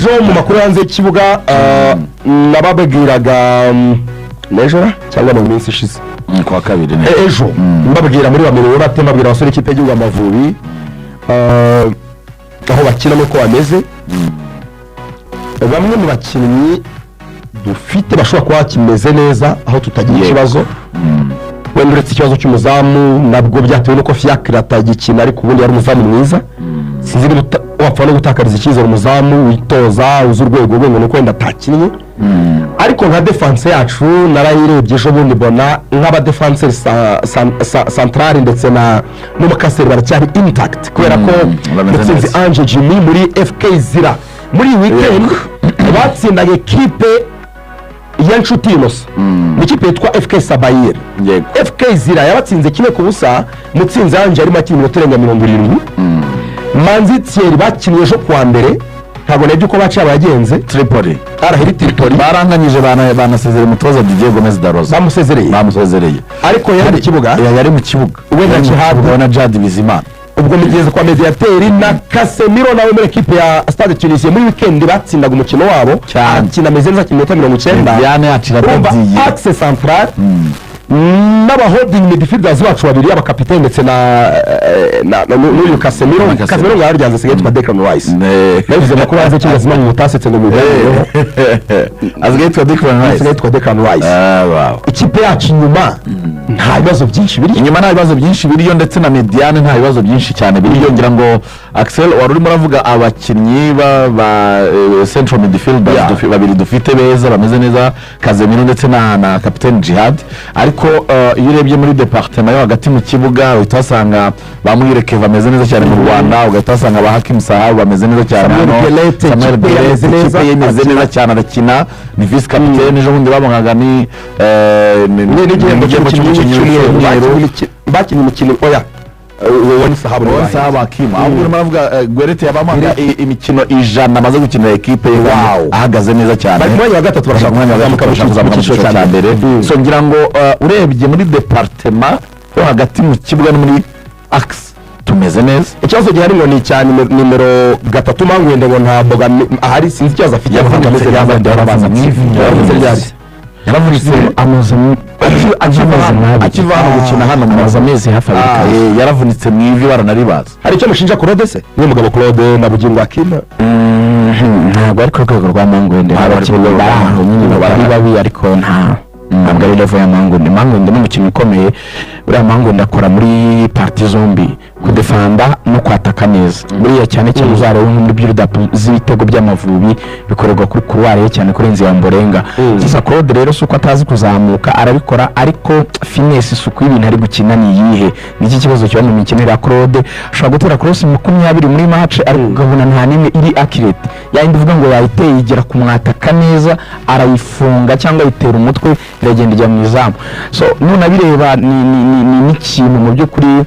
ejo mu makuru hanze y'ikibuga nababwiraga n'ejo cyangwa mu minsi ishize kwa kabiri ejo mbabwira muri bamwe batembabwira abasore ikipe y'Igihugu Amavubi aho bakina nuko bameze. Bamwe mu bakinnyi dufite bashobora kuba kimeze neza aho tutagira ikibazo, wenda uretse ikibazo cy'umuzamu nabwo byatewe nuko Fiacre atagikina, ariko ubundi yari umuzamu mwiza. Sinzi niba wapfa no gutakariza icyizere umuzamu witoza uzi urwego rwe ngo nuko wenda atakinnye. Ariko nka defense yacu narayirebye ejo bundi mbona nk'abadefanseri centrale ndetse n'umukaseri baracyari intact kubera ko mutsinzi Ange Jimmy muri FK Zira muri weekend batsindaga ekipe ya Nshuti Innocent n'ikipe yitwa FK Sabayir. FK Zira yabatsinze 1-0, mutsinzi Ange arimo akina iminota 70. Manzi Thierry bakinnye ejo kuwa mbere, ntabwo nabyo uko baciye abagenze Tripoli arahiri Tripoli baranganyije banasezereye umutoza Didier Gomez da Rosa bamusezereye ariko yari mu kibuga wenda kihabwa na Jad Bizimana. Ubwo migeze kwa mediateri na Casemiro nawe muri ekipe ya Stade Tunisien muri weekend batsindaga umukino wabo akina meze neza kiminota 90 yani yacira badiye axe central n'abaholding midfielders bacu babiri abakapiteni ndetse n'uyu Casemiro yaryanze sigaye twa Declan Rice navuze ko banze cyangwa mu mutasetse ngo bibayeho azgaye twa Declan Rice. Ikipe yacu nyuma nta bibazo byinshi biri inyuma, nta bibazo byinshi biriyo ndetse na mediane nta bibazo byinshi cyane biriyo. Ngira ngo Axel wari urimo uravuga abakinnyi ba central midfielders babiri dufite beza bameze neza, Casemiro ndetse na kapiteni Jihad. Ariko iyo urebye muri departement yo hagati mu kibuga utasanga bamwireke bameze neza cyane mu Rwanda, ugasanga ba Hakim Sahar bameze neza cyane, Samuel Belete yemeze neza cyane arakina ni vice capitaine. Ejo bundi babangaga ni n'igihembo cy'umukinnyi bakinnye umukino oya woni Sahaba Hakim. Ahubwo urimo aravuga Guerete yabamanga imikino 100 amaze gukinira ekipe ye, ahagaze neza cyane. Bari mwanya wa gatatu barashaka mwanya wa gatatu mu cyiciro cya mbere. So ngira ngo urebye muri departement yo hagati mu kibuga no muri axe tumeze neza. Ikibazo gihari ngo ni cyane nimero 3 mangwende ngo nta boga ahari, sinzi ikibazo afite yarameze yarabaza yaravunitse amaze akivana gukina hano mu mazamezi hafi abiri yaravunitse mu ivi baranaribaza. Hari icyo mushinja Claude se ni mugabo Claude na Bugingo Akina ntabwo ari ku rwego rwa Mangwende, abakinnyi baraho nyine bari babi ariko ntabwo ari level ya Mangwende. Mangwende ni umukinnyi ukomeye, uriya Mangwende akora muri parti zombi, kudefanda no kwataka neza. Buriya cyane cyane uzareba muri build up z'ibitego by'Amavubi bikorerwa kuri couloir cyane kurenza ya Mborenga. Sasa Claude rero suko atazi kuzamuka arabikora, ariko finesse isuku y'ibintu ari gukina ni yihe niki kibazo cyo mu mikinire ya Claude. Ashobora gutera cross 20 muri match ariko gabona nta nime iri accurate, yindi uvuga ngo yayiteye igera kumwataka neza arayifunga cyangwa itera umutwe iragenda ijya mu izamu. So none bireba ni ikintu mu by'ukuri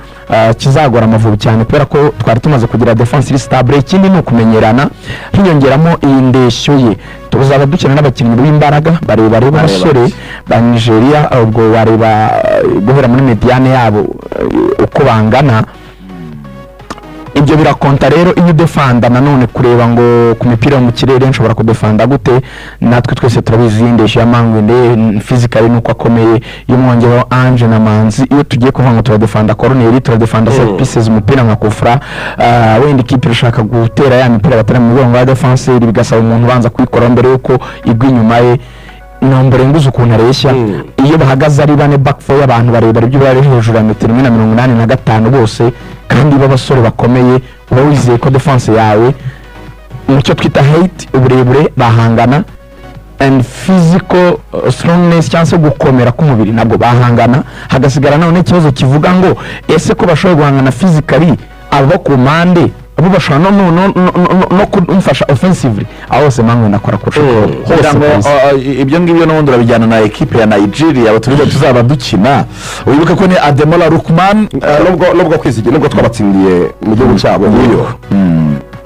kizagora Amavubi cyane kubera ko twari tumaze kugira defense stable. Ikindi ni ukumenyerana hiyongeramo iyi ndeshyo ye, tuzaba dukina n'abakinnyi b'imbaraga barebare b'abasore ba Nigeria, ubwo bareba guhera muri mediane yabo uko bangana. Ibyo birakonta rero iyo defanda nanone kureba ngo ku mipira mu kirere nshobora kudefanda gute. Natwe twese turabizi indeshyo ya Mangwende physically nuko akomeye, iyo mwongeraho Ange na Manzi, iyo tugiye kuvuga ngo turadefanda corner turadefanda set pieces umupira nka kufra, wenda ikipe irashaka gutera ya mipira batari mu rwego rwa defense bigasaba umuntu ubanza kwikora mbere yuko igwa inyuma ye. Nombere nguzo ukuntu areshya iyo bahagaze ari bane back four y'abantu barebare ibyo bari hejuru ya 185 bose kandi b'abasore bakomeye, uba wizeye ko defense yawe mucyo twita height uburebure bahangana and physical strongness cyangwa gukomera k'umubiri nabwo bahangana. Hagasigara none ikibazo kivuga ngo ese ko bashobora guhangana physically abo ku mande abo bashobora no kumfasha offensively aho se Mangwende akora kurusha ibyo ngibyo n'ubundi urabijyana na ekipe ya Nigeria abaturage tuzaba dukina. Wibuka ko ni Ademola Lookman nubwo kwizigira nubwo twabatsindiye mu gihugu cyabo niyo,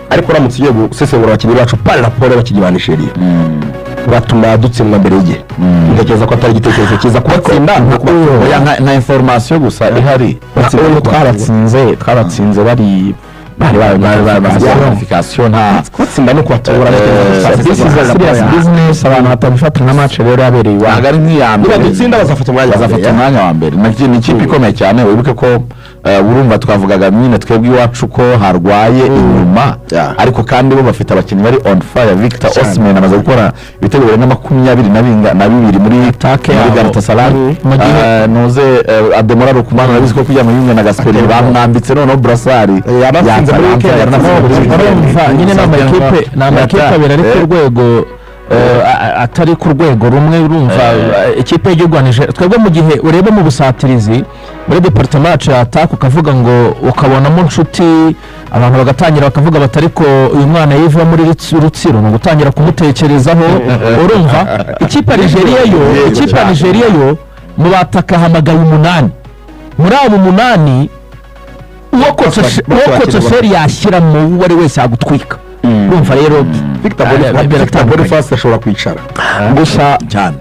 ariko uramutse ugiye gusesengura abakinnyi bacu par rapport y'abakinnyi ba Nigeria batuma dutsindwa mbere ye. Ndakeza ko atari igitekerezo cyiza kubatsinda nka information gusa ihari. Twabatsinze bari bari bamaze qualification nta gutsinda no kubatubura this is a serious business abantu batabifata nka match rero yabereye iwabo ntabwo ari nk'iya mbere dutsinda bazafata umwanya wa mbere ni ikipe ikomeye cyane wibuke ko urumva twavugaga nyine twebwe iwacu ko harwaye inyuma ariko kandi bo bafite abakinnyi bari on fire. Victor Osimhen amaze gukora ibitego birenga 22 muri Galatasaray noze Ademola Lookman urabizi ko kujya mu yunge na Gasperi bamwambitse noneho Brassari yabatsinze muri weekend nyine n'amakipe abiri ari ku rwego atari ku rwego rumwe urumva ikipe y'igihugu twebwe mu gihe ureba mu busatirizi muri departement yacu ya attack ukavuga ngo ukabonamo inshuti abantu bagatangira bakavuga bati ariko uyu mwana yiva muri Rutsiro no gutangira kumutekerezaho urumva ikipe ya Nigeria yo mu bataka hamagaye 8 muri abo 8 uwo kocha Feri yashyira mu wari wese yagutwika urumva rero Victor Boniface ashobora kwicara gusa cyane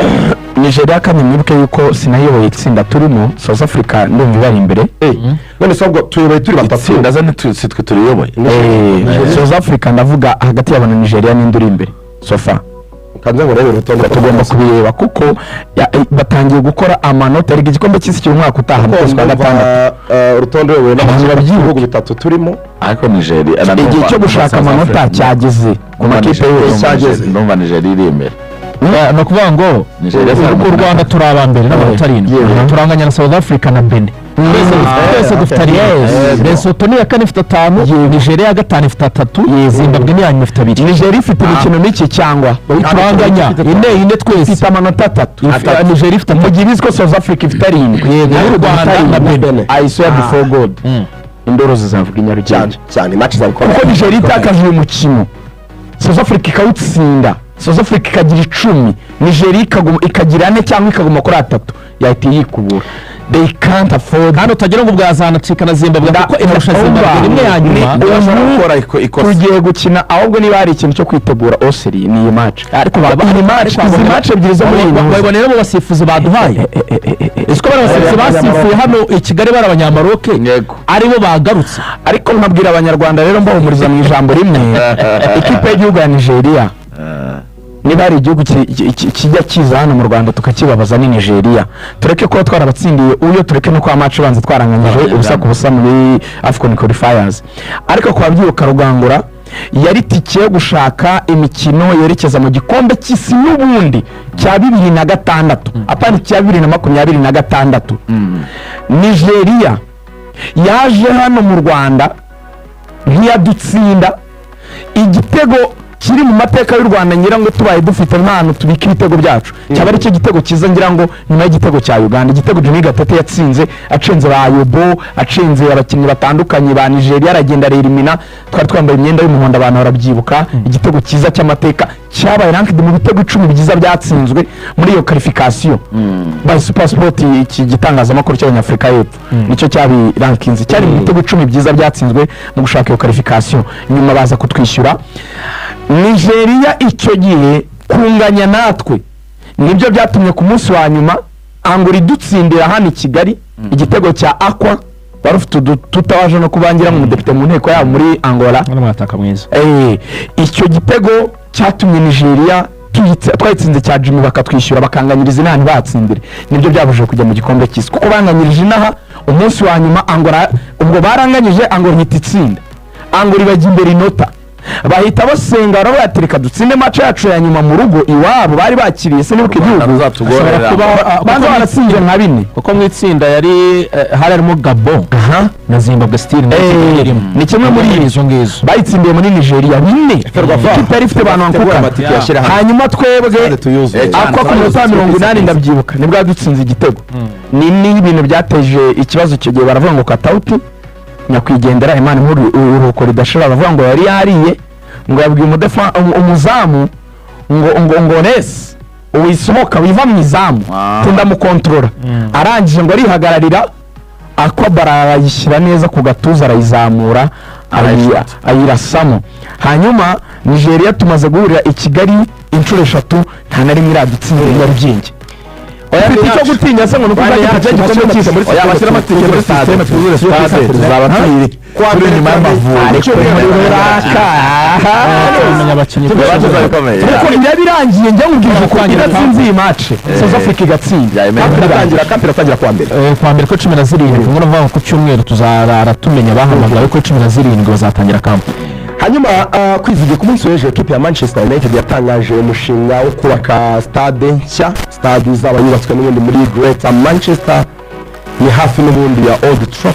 Nigeria kandi mwibuke yuko sinayoboye itsinda turimo South Africa ndumva bari imbere none sabwo tuyoboye turi batatu ndaza nitwe turiyoboye South Africa ndavuga hagati y'abana Nigeria n'induri imbere sofa kanze ngo rero urutonde tugomba kubireba kuko batangiye gukora amanota ari igikombe cy'isi cy'umwaka utaha mu kwezi kwa gatandatu urutonde wewe n'abihugu bitatu turimo ariko Nigeria igihe cyo gushaka amanota cyageze ku makipe yose cyageze ndumva Nigeria iri imbere no kuvuga ngo u Rwanda turi abambere n'amanota 7 turanganya na South Africa na Benin twese dufite Lesotho ni ya 4 ifite 5 Nigeria ya 5 ifite 3 Zimbabwe ni ya 4 ifite 2 Nigeria ifite imikino n'iki cyangwa turanganya ine twese ifite amanota 3 Nigeria ifite mu gihe biziko South Africa ifite 7 yego u Rwanda na Benin I swear before God indoro zizavuga inyarugenge cyane match zabikora kuko Nigeria itakaje uyu mukino South Africa ikawutsinda South Africa ikagira 10 Nigeria ikagira 4 cyangwa ikaguma kuri 3 yahita yikubura they can't afford hano utagira ngo bwazanacika na Zimbabwe kuko irusha Zimbabwe rimwe ya nyuma tugiye gukina ahubwo niba hari ikintu cyo kwitegura Osiri ni iyi match ariko izi match ebyiri zo muri babonera mu basifuzi baduhaye isiko barabasifuzi basifuye hano i Kigali bari abanyamaroke aribo bagarutse ariko nkabwira abanyarwanda rero mbahumuriza mu ijambo rimwe ikipe y'igihugu ya Nigeria niba hari igihugu kijya kiza hano mu Rwanda tukakibabaza ni Nigeria tureke ko twarabatsindiye uyo tureke no kwa match banze twaranganyije ubusa ku busa muri Afcon qualifiers ariko kwa byuka Rugangura yari tike yo gushaka imikino yerekeza mu gikombe cy'isi n'ubundi cya 2026 apana cya 2026 Nigeria yaje hano mu Rwanda ntiyadutsinda igitego kiri mu mateka y'u Rwanda ngira ngo tubaye dufite impano tubika ibitego byacu cyaba ari cyo gitego kiza ngira ngo nyuma y'igitego cya Uganda igitego Jimmy Gatete yatsinze acenze ba Yobo acenze abakinnyi batandukanye ba Nigeria aragenda elimina twari twambaye imyenda y'umuhondo abantu barabyibuka igitego kiza cy'amateka cyabaye ranked mu bitego 10 bigiza byatsinzwe muri iyo qualification by Super Sport iki gitangazamakuru cy'Abanyafrika y'Epfo nicyo cyabi rankinze cyari mu bitego 10 byiza byatsinzwe mu gushaka iyo qualification nyuma baza kutwishyura Nigeria icyo gihe kunganya natwe nibyo byatumye ku munsi wa nyuma Angola idutsindira hano i Kigali igitego cya Aqua barufite tutawaje no kubangira mu depite mu nteko yabo muri Angola n'amataka mwiza icyo gitego cyatumye Nigeria twayitsinze cya Jimmy bakatwishyura bakanganyiriza inani batsindire nibyo byabuje kujya mu gikombe cy'isi kuko banganyirije inaha umunsi wa nyuma Angola ubwo baranganyije Angola hititsinda Angola ibajya imbere inota bahita basenga barabatereka dutsinde match yacu ya nyuma mu rugo iwabo bari bakiriye se nibuke igihugu banza baratsinze nka 4 kuko mu itsinda yari harimo Gabon na Zimbabwe still ni kimwe muri izo ngizo bayitsindiye muri Nigeria 4 kipe ifite abantu bankuka hanyuma twebwe akwa ku minota 80 ndabyibuka nibwo dutsinze igitego ni ibintu byateje ikibazo cyo gihe baravuga ngo katauti nyakwigendera Imana muri uruko ridashira bavuga ngo yari yariye ngo yabwiye umuzamu ngo Ness uwisohoka wiva mu izamu tunda mu controller arangije ngo arihagararira akobara arayishyira neza ku gatuza arayizamura ayirasamo hanyuma Nigeria tumaze guhurira i Kigali inshuro 3 nta na rimwe iradutsinda Nyarugenge Ufite icyo gutinya se ngo nuko bajya gikombe cy'isi muri bashyira amatike muri system twuzure stade zaba tuyiri turi inyuma y'Amavubi ariko muri runaka tumenya abakinnyi kuko birabirangiye njya nkubwira ko idatsinze iyi match South Africa igatsinda kampi iratangira kuwa mbere kuwa mbere ko 17 ngo navuga ku cyumweru tuzarara tumenya bahamagaye ko 17 bazatangira kampi. hanyuma kwizigiye ku munsi w'ejo ekipe ya Manchester United yatangaje umushinga wo kubaka stade nshya, stade izaba yubatswe n'ubundi muri Greater Manchester, ni hafi n'ubundi ya Old Trafford.